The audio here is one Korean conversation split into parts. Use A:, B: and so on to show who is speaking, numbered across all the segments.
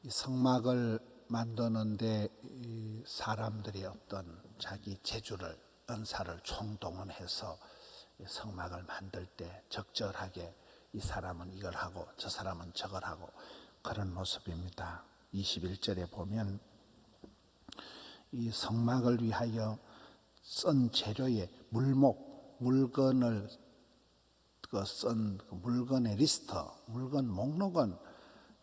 A: 이 성막을 만드는데 이 사람들이 어떤 자기 재주를, 은사를 총동원해서 이 성막을 만들 때 적절하게 이 사람은 이걸 하고 저 사람은 저걸 하고 그런 모습입니다. 21절에 보면 이 성막을 위하여 쓴 재료의 물건을 쓴 물건의 리스트, 물건 목록은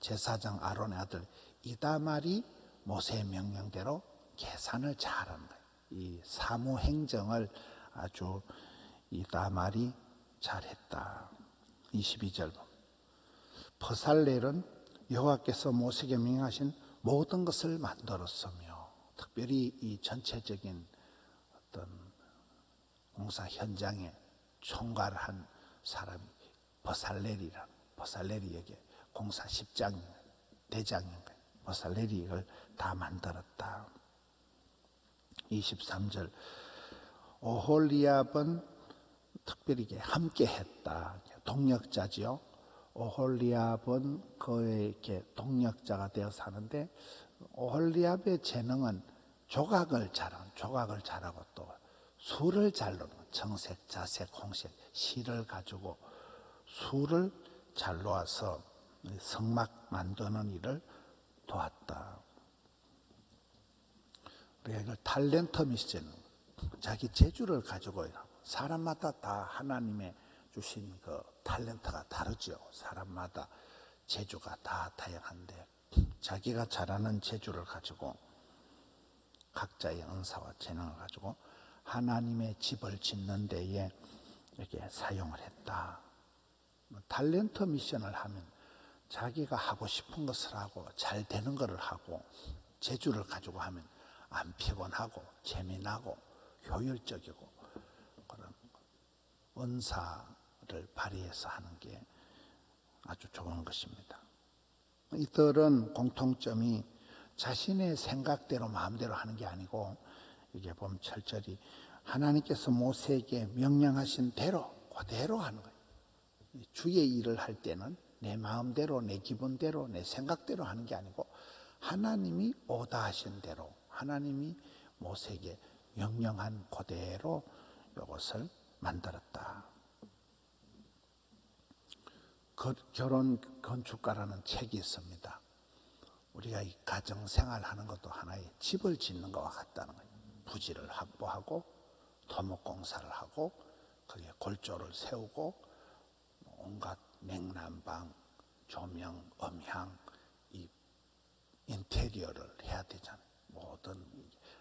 A: 제사장 아론의 아들 이다말이 모세의 명령대로 계산을 잘한 거예요. 이 사무행정을 아주 이다말이 잘했다. 22절 버살렐은 여호와께서 모세에게 명령하신 모든 것을 만들었으며, 특별히 이 전체적인 어떤 공사 현장에 총괄한 사람이 버살렐이 여기 공사 10장 대장인 거예요. 버살렐이 이걸 다 만들었다. 23절 오홀리압은 특별히 함께 했다. 동력자지요. 오홀리압은 그의 이렇게 동력자가 되어서 하는데, 오홀리압의 재능은 조각을 잘하고 또 수를 잘 놓는, 정색, 자색, 홍색, 실을 가지고 수를 잘 놓아서 성막 만드는 일을 도왔다. 우리가 이걸 탤런트 미션, 자기 재주를 가지고 사람마다 다 하나님의 주신 그 탤런트가 다르죠. 사람마다 재주가 다 다양한데 자기가 잘하는 재주를 가지고 각자의 은사와 재능을 가지고 하나님의 집을 짓는 데에 이렇게 사용을 했다. 탤런트 미션을 하면 자기가 하고 싶은 것을 하고 잘 되는 것을 하고 재주를 가지고 하면 안 피곤하고 재미나고 효율적이고 그런 은사를 발휘해서 하는 게 아주 좋은 것입니다. 이들은 공통점이 자신의 생각대로 마음대로 하는 게 아니고, 이게 보면 철저히 하나님께서 모세에게 명령하신 대로 그대로 하는 거예요. 주의 일을 할 때는 내 마음대로, 내 기분대로, 내 생각대로 하는 게 아니고 하나님이 오다 하신 대로, 하나님이 모세에게 명령한 그대로 이것을 만들었다. 결혼 건축가라는 책이 있습니다. 우리가 이 가정생활 하는 것도 하나의 집을 짓는 것과 같다는 거예요. 부지를 확보하고 토목공사를 하고 거기에 골조를 세우고 온갖 냉난방, 조명, 음향, 이 인테리어를 해야 되잖아요. 모든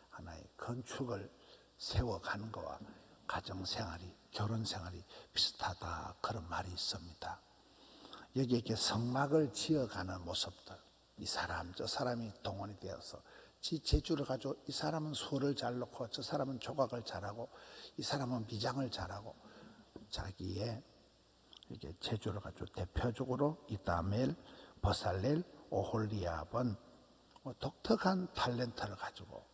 A: 하나의 건축을 세워가는 것과 가정생활이, 결혼생활이 비슷하다, 그런 말이 있습니다. 여기에 이렇게 성막을 지어가는 모습들, 이 사람 저 사람이 동원이 되어서 지 재주를 가지고, 이 사람은 수를 잘 놓고 저 사람은 조각을 잘하고 이 사람은 미장을 잘하고, 자기의 이렇게 재주를 가지고 대표적으로 이다멜, 버살렐, 오홀리압은 독특한 탤런트를 가지고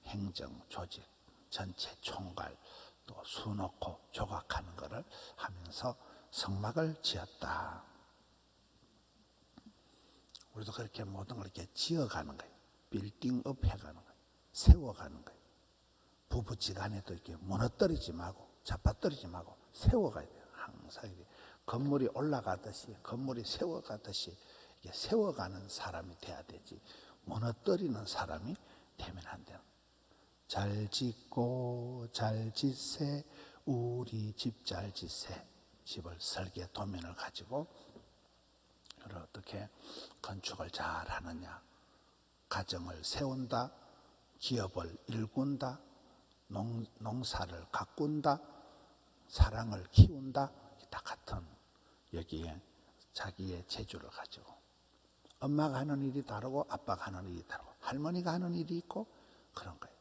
A: 행정, 조직, 전체 총괄, 또 수 놓고 조각하는 것을 하면서 성막을 지었다. 우리도 그렇게 모든 걸 이렇게 지어가는 거예요. 빌딩업 해가는 거예요. 세워가는 거예요. 부부지간에도 이렇게 무너뜨리지 말고 잡아뜨리지 말고 세워가야 돼요. 항상 이렇게 건물이 올라가듯이, 건물이 세워가듯이 이렇게 세워가는 사람이 돼야 되지, 무너뜨리는 사람이 되면 안 돼요. 잘 짓고 잘 짓세, 우리 집 잘 짓세. 집을 설계 도면을 가지고 어떻게 건축을 잘 하느냐, 가정을 세운다, 기업을 일군다, 농사를 가꾼다, 사랑을 키운다, 다 같은 여기에 자기의 재주를 가지고, 엄마가 하는 일이 다르고 아빠가 하는 일이 다르고 할머니가 하는 일이 있고 그런 거예요.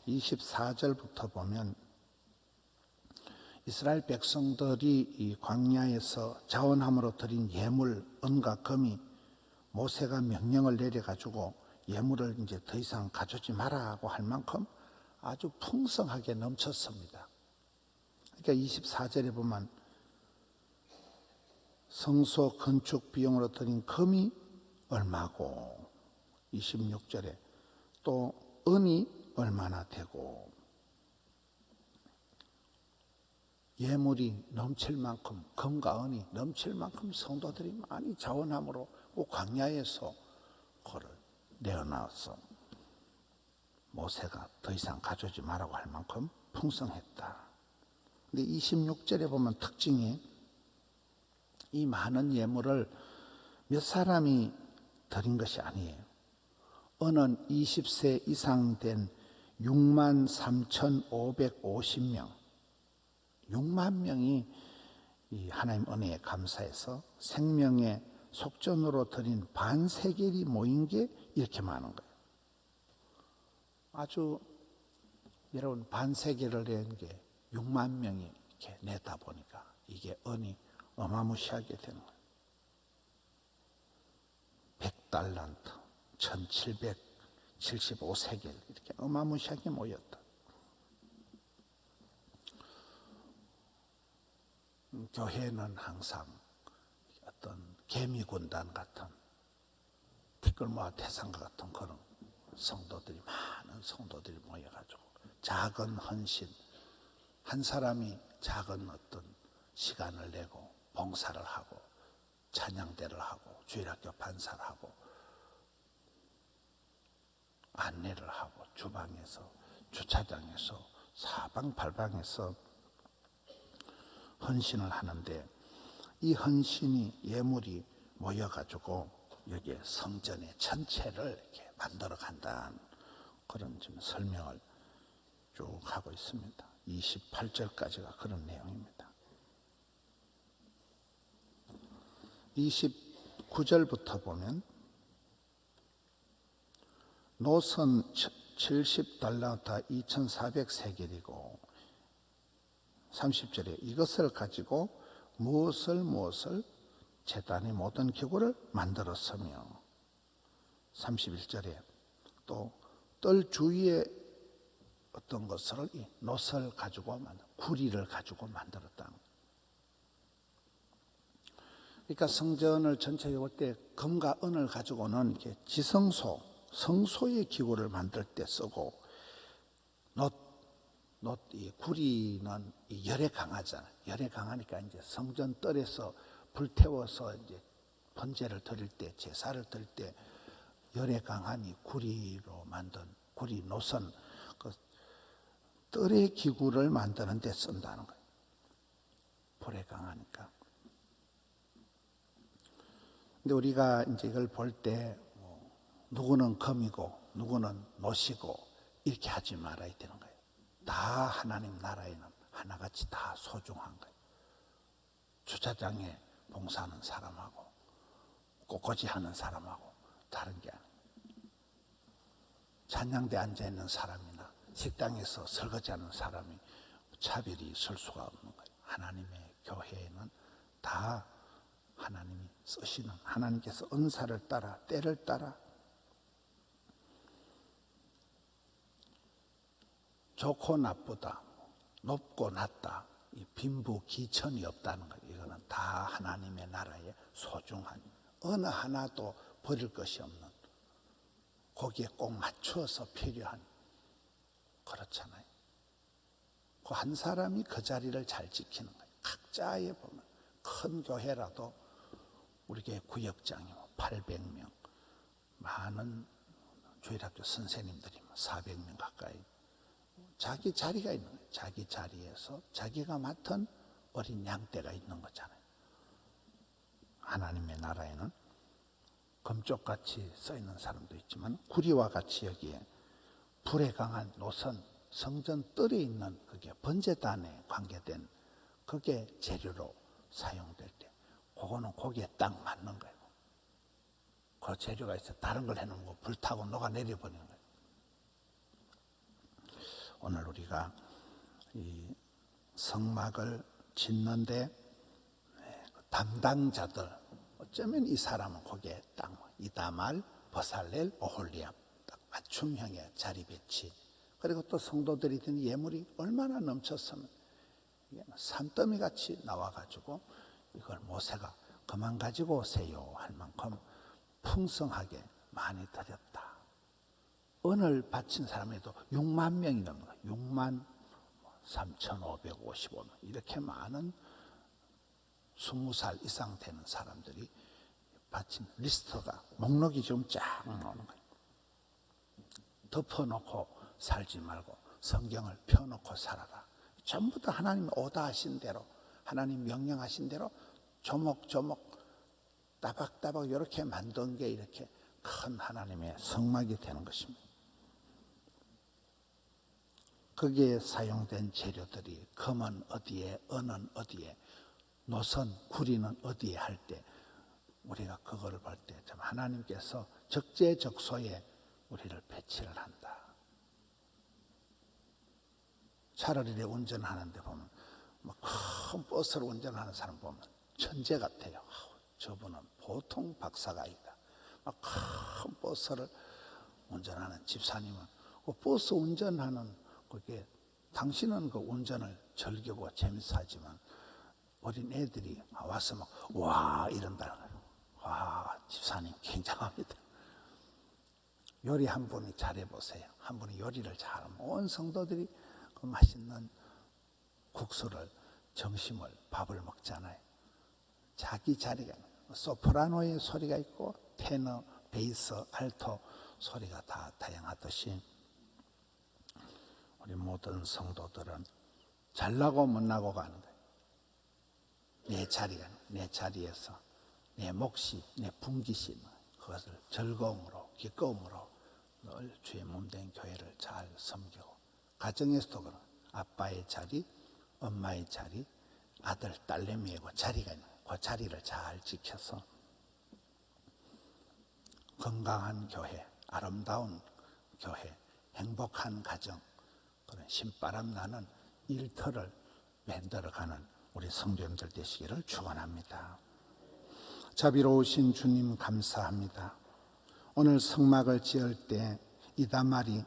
A: 24절부터 보면 이스라엘 백성들이 이 광야에서 자원함으로 드린 예물, 은과 금이 모세가 명령을 내려가지고 예물을 이제 더 이상 가져오지 말라고 할 만큼 아주 풍성하게 넘쳤습니다. 그러니까 24절에 보면 성소 건축 비용으로 들인 금이 얼마고 26절에 또 은이 얼마나 되고 예물이 넘칠 만큼 금과 은이 넘칠 만큼 성도들이 많이 자원함으로 그 광야에서 그를 내어놔서 모세가 더 이상 가져오지 말라고 할 만큼 풍성했다. 근데 26절에 보면 특징이 이 많은 예물을 몇 사람이 드린 것이 아니에요. 은은 20세 이상 된 63,550명 6만 명이 이 하나님 은혜에 감사해서 생명의 속전으로 드린 반세겔이 모인 게 이렇게 많은 거예요. 아주 여러분 반세겔을 낸 게 6만 명이 이렇게 내다 보니까 이게 은이 어마무시하게 되는 거예요. 100달란트, 1775세겔 이렇게 어마무시하게 모였다. 교회는 항상 어떤 개미군단 같은 티끌모아 태산과 같은 그런 성도들이 많은 성도들이 모여가지고 작은 헌신 한 사람이 작은 어떤 시간을 내고 봉사를 하고 찬양대를 하고 주일학교 반사를 하고 안내를 하고 주방에서 주차장에서 사방팔방에서 헌신을 하는데 이 헌신이 예물이 모여가지고 여기에 성전의 전체를 이렇게 만들어 간다는 그런 좀 설명을 쭉 하고 있습니다. 28절까지가 그런 내용입니다. 29절부터 보면 노선 70달란트 2,400세겔이고 30절에 이것을 가지고 무엇을 제단의 모든 기구를 만들었으며 31절에 또 뜰 주위에 어떤 것을 이 노선을 가지고 구리를 가지고 만들었다. 그러니까 성전을 전체에 볼 때 금과 은을 가지고는 이렇게 지성소, 성소의 기구를 만들 때 쓰고 이 구리는 이 열에 강하잖아요. 열에 강하니까 이제 성전 뜰에서 불태워서 이제 번제를 드릴 때, 제사를 드릴 때 열에 강한 이 구리로 만든 구리 노선, 그 뜰의 기구를 만드는 데 쓴다는 거예요. 불에 강하니까. 근데 우리가 이제 이걸 볼 때 누구는 금이고 누구는 노시고 이렇게 하지 말아야 되는 거예요. 다 하나님 나라에는 하나같이 다 소중한 거예요. 주차장에 봉사하는 사람하고 꽃꽂이 하는 사람하고 다른 게 아니에요. 찬양대 앉아있는 사람이나 식당에서 설거지하는 사람이 차별이 있을 수가 없는 거예요. 하나님의 교회에는 다 하나님이 쓰시는 하나님께서 은사를 따라 때를 따라 좋고 나쁘다, 높고 낮다, 이 빈부귀천이 없다는 거예요. 이거는 다 하나님의 나라의 소중한 어느 하나도 버릴 것이 없는 거기에 꼭 맞추어서 필요한 그렇잖아요. 그 한 사람이 그 자리를 잘 지키는 거예요. 각자에 보면 큰 교회라도 우리 교회 구역장이 800명, 많은 주일학교 선생님들이 400명 가까이 자기 자리가 있는 거예요. 자기 자리에서 자기가 맡은 어린 양떼가 있는 거잖아요. 하나님의 나라에는 금쪽같이 써 있는 사람도 있지만 구리와 같이 여기에 불에 강한 노선, 성전 뜰에 있는 그게 번제단에 관계된 그게 재료로 사용될 때 그거는 거기에 딱 맞는 거예요. 그 재료가 있어 다른 걸 해놓은 거 불타고 녹아내려 버리는 거예요. 오늘 우리가 이 성막을 짓는데 담당자들 어쩌면 이 사람은 거기에 딱 이다말, 버살렐, 오홀리압 딱 맞춤형의 자리 배치. 그리고 또 성도들이 든 예물이 얼마나 넘쳤으면 산더미 같이 나와가지고 이걸 모세가 그만 가지고 오세요 할 만큼 풍성하게 많이 드렸다. 은을 바친 사람에도 6만 명이 넘는 거예요. 6만 3,555명. 이렇게 많은 20살 이상 되는 사람들이 바친 리스트가, 목록이 지금 쫙 나오는 거예요. 덮어놓고 살지 말고 성경을 펴놓고 살아라. 전부 다 하나님이 오다 하신 대로, 하나님 명령하신 대로 조목조목 따박따박 이렇게 만든 게 이렇게 큰 하나님의 성막이 되는 것입니다. 거기에 사용된 재료들이 금은 어디에, 은은 어디에, 노선, 구리는 어디에 할 때 우리가 그거를 볼 때 참 하나님께서 적재적소에 우리를 배치를 한다. 차를 이렇게 운전하는데 보면 큰 버스를 운전하는 사람 보면 천재 같아요. 저분은 보통 박사가 아니다. 큰 버스를 운전하는 집사님은 그 버스 운전하는 그게 당신은 그 운전을 즐기고 재밌어하지만 어린 애들이 와서 막 와 이런다는 거예요. 와 집사님 굉장합니다. 요리 한 분이 잘해보세요. 한 분이 요리를 잘하면 온 성도들이 그 맛있는 국수를, 점심을, 밥을 먹잖아요. 자기 자리가, 소프라노의 소리가 있고 테너, 베이스, 알토 소리가 다 다양하듯이 우리 모든 성도들은 잘나고 못나고 가는 거예요. 내 자리가, 내 자리에서 내 몫이, 내 분깃이 그것을 즐거움으로, 기꺼움으로 늘 주의 몸된 교회를 잘 섬기고, 가정에서도 그런 아빠의 자리, 엄마의 자리, 아들, 딸내미의 그 자리가 있는 그 자리를 잘 지켜서 건강한 교회, 아름다운 교회, 행복한 가정, 그런 신바람 나는 일터를 만들어가는 우리 성도님들 되시기를 축원합니다. 자비로우신 주님 감사합니다. 오늘 성막을 지을 때 이다말이,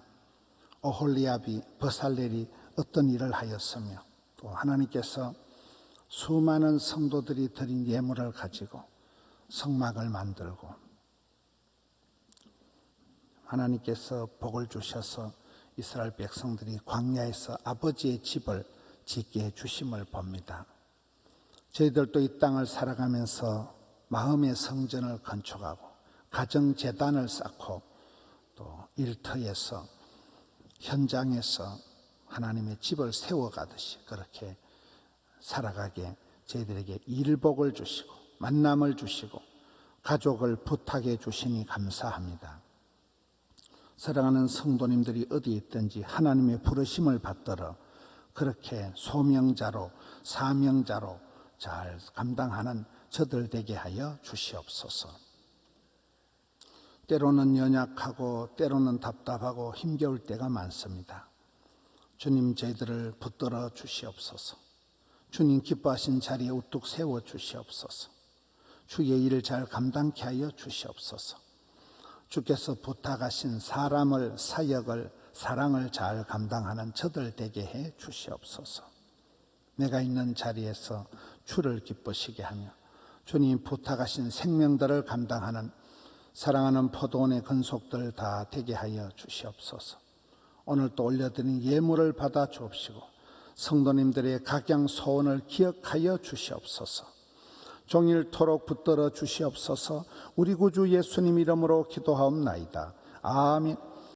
A: 오홀리압이, 버살렐이 어떤 일을 하였으며 또 하나님께서 수많은 성도들이 드린 예물을 가지고 성막을 만들고 하나님께서 복을 주셔서 이스라엘 백성들이 광야에서 아버지의 집을 짓게 해주심을 봅니다. 저희들도 이 땅을 살아가면서 마음의 성전을 건축하고 가정재단을 쌓고 또 일터에서 현장에서 하나님의 집을 세워가듯이 그렇게 살아가게 저희들에게 일복을 주시고 만남을 주시고 가족을 부탁해 주시니 감사합니다. 사랑하는 성도님들이 어디 있든지 하나님의 부르심을 받들어 그렇게 소명자로 사명자로 잘 감당하는 저들 되게 하여 주시옵소서. 때로는 연약하고 때로는 답답하고 힘겨울 때가 많습니다. 주님 저희들을 붙들어 주시옵소서. 주님 기뻐하신 자리에 우뚝 세워 주시옵소서. 주의 일을 잘 감당케 하여 주시옵소서. 주께서 부탁하신 사람을, 사역을, 사랑을 잘 감당하는 저들 되게 해 주시옵소서. 내가 있는 자리에서 주를 기쁘시게 하며 주님 부탁하신 생명들을 감당하는 사랑하는 포도원의 근속들 다 되게 하여 주시옵소서. 오늘 또 올려드린 예물을 받아 주옵시고 성도님들의 각양 소원을 기억하여 주시옵소서. 종일토록 붙들어 주시옵소서. 우리 구주 예수님 이름으로 기도하옵나이다. 아멘.